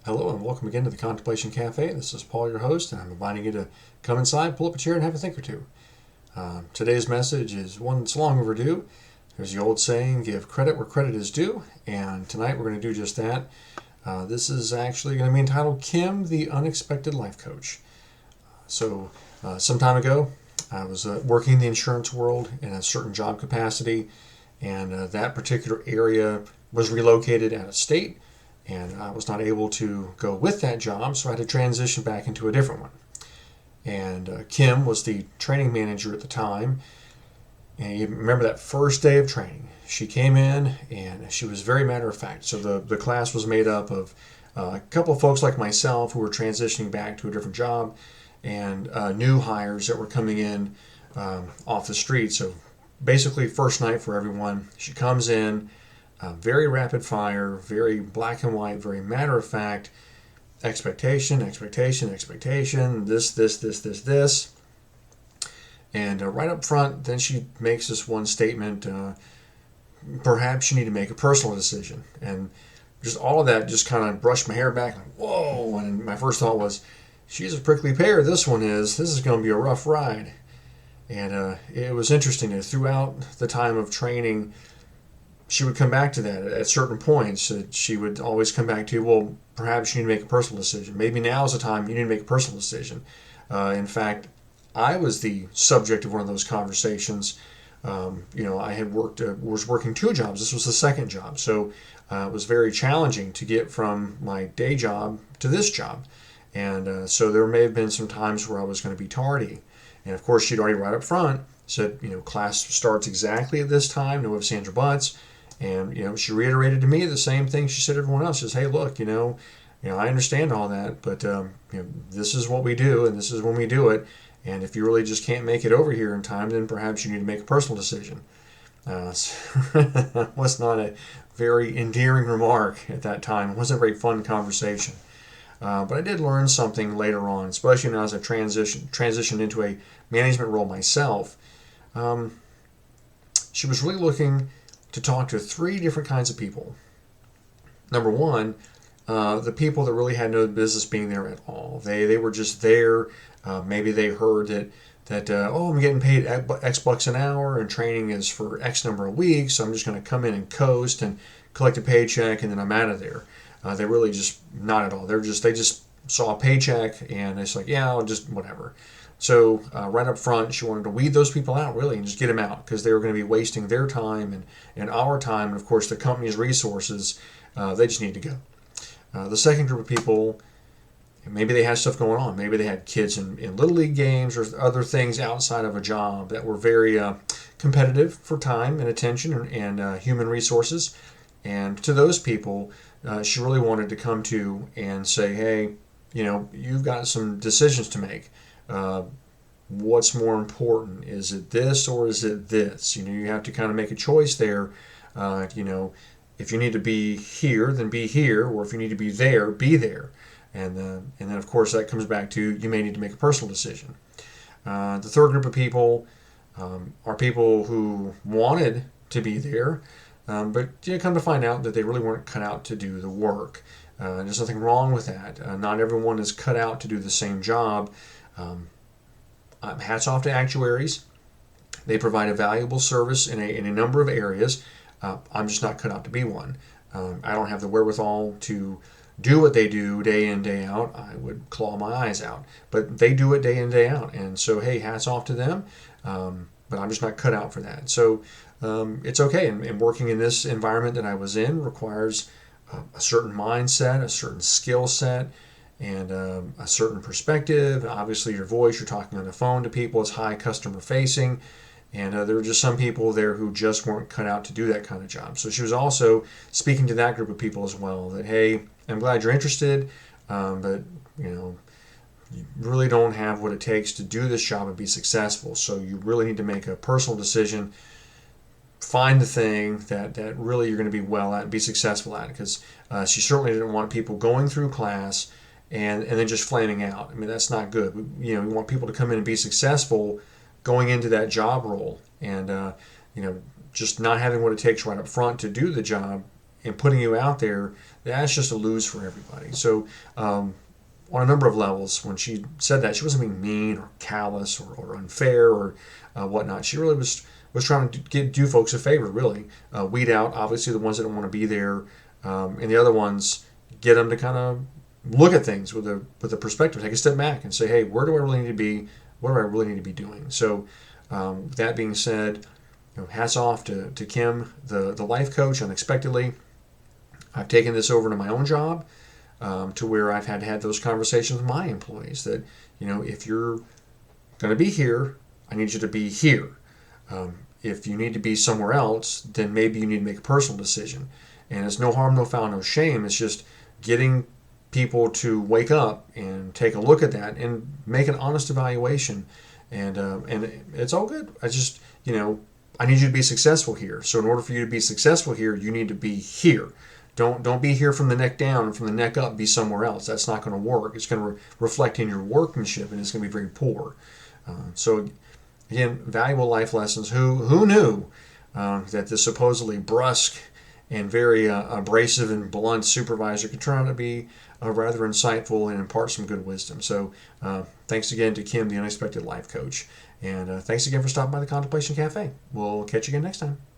Hello and welcome again to the Contemplation Cafe. This is Paul, your host, and I'm inviting you to come inside, pull up a chair, and have a think or two. Today's message is one that's long overdue. There's the old saying, give credit where credit is due, and tonight we're going to do just that. This is actually going to be entitled Kim, the Unexpected Life Coach. Some time ago, I was working in the insurance world in a certain job capacity, and that particular area was relocated out of state, and I was not able to go with that job, so I had to transition back into a different one. And Kim was the training manager at the time, and you remember that first day of training. She came in, and she was very matter of fact. So the class was made up of a couple of folks like myself who were transitioning back to a different job, and new hires that were coming in off the street. So basically, first night for everyone. She comes in, very rapid fire, very black and white, very matter of fact. Expectation, expectation, expectation. This. And right up front, then she makes this one statement. Perhaps you need to make a personal decision. And just all of that just kind of brushed my hair back. Like, whoa! And my first thought was, she's a prickly pear. This is going to be a rough ride. And it was interesting that throughout the time of training, she would come back to that at certain points. She would always come back to, well, perhaps you need to make a personal decision. Maybe now is the time you need to make a personal decision. In fact, I was the subject of one of those conversations. I had was working two jobs. This was the second job. So it was very challenging to get from my day job to this job. And so there may have been some times where I was going to be tardy. And of course, she'd already right up front said, class starts exactly at this time, no ifs, ands, or buts. And, she reiterated to me the same thing she said to everyone else. She says, hey, look, I understand all that, but, this is what we do, and this is when we do it. And if you really just can't make it over here in time, then perhaps you need to make a personal decision. That was not a very endearing remark at that time. It wasn't a very fun conversation. But I did learn something later on, especially now as I transitioned into a management role myself. She was really looking to talk to three different kinds of people. Number one, the people that really had no business being there at all. They were just there. Maybe they heard that I'm getting paid X bucks an hour and training is for X number of weeks, so I'm just going to come in and coast and collect a paycheck and then I'm out of there. They really just not at all. They just saw a paycheck and it's like, yeah, I'll just whatever. So right up front, she wanted to weed those people out really and just get them out because they were going to be wasting their time and our time and of course the company's resources. They just need to go. The second group of people, maybe they had stuff going on. Maybe they had kids in Little League games or other things outside of a job that were very competitive for time and attention and human resources. And to those people, she really wanted to come to and say, hey, you've got some decisions to make. What's more important? Is it this or is it this? You have to kind of make a choice there. If you need to be here, then be here, or if you need to be there, be there. And then of course that comes back to you may need to make a personal decision. The third group of people are people who wanted to be there, but you come to find out that they really weren't cut out to do the work. There's nothing wrong with that. Not everyone is cut out to do the same job. Hats off to actuaries. They provide a valuable service in a number of areas. I'm just not cut out to be one. I don't have the wherewithal to do what they do day in, day out. I would claw my eyes out. But they do it day in, day out. And so, hey, hats off to them. But I'm just not cut out for that. So it's okay. And working in this environment that I was in requires a certain mindset, a certain skill set, and a certain perspective. Obviously, your voice, you're talking on the phone to people, it's high customer facing. And there were just some people there who just weren't cut out to do that kind of job. So she was also speaking to that group of people as well, that, hey, I'm glad you're interested, but, you really don't have what it takes to do this job and be successful. So you really need to make a personal decision, find the thing that really you're going to be well at and be successful at. Because she certainly didn't want people going through class and then just flaming out. I mean, that's not good. We want people to come in and be successful going into that job role, and just not having what it takes right up front to do the job and putting you out there, that's just a lose for everybody. So on a number of levels, when she said that, she wasn't being mean or callous or unfair or whatnot. She really was trying to do folks a favor, really. Weed out, obviously, the ones that don't want to be there, and the other ones, get them to kind of look at things with a perspective, take a step back and say, hey, where do I really need to be? What do I really need to be doing? So with that being said, hats off to Kim, the life coach, unexpectedly. I've taken this over to my own job, to where I've had to have those conversations with my employees that, if you're going to be here, I need you to be here. If you need to be somewhere else, then maybe you need to make a personal decision. And it's no harm, no foul, no shame. It's just getting people to wake up and take a look at that and make an honest evaluation. And it's all good. I need you to be successful here. So in order for you to be successful here, you need to be here. Don't be here from the neck down, and from the neck up be somewhere else. That's not going to work. It's going to reflect in your workmanship, and it's going to be very poor. So again, valuable life lessons. Who knew that this supposedly brusque and very abrasive and blunt supervisor could turn out to be rather insightful and impart some good wisdom. So thanks again to Kim, the Unexpected Life Coach. And thanks again for stopping by the Contemplation Cafe. We'll catch you again next time.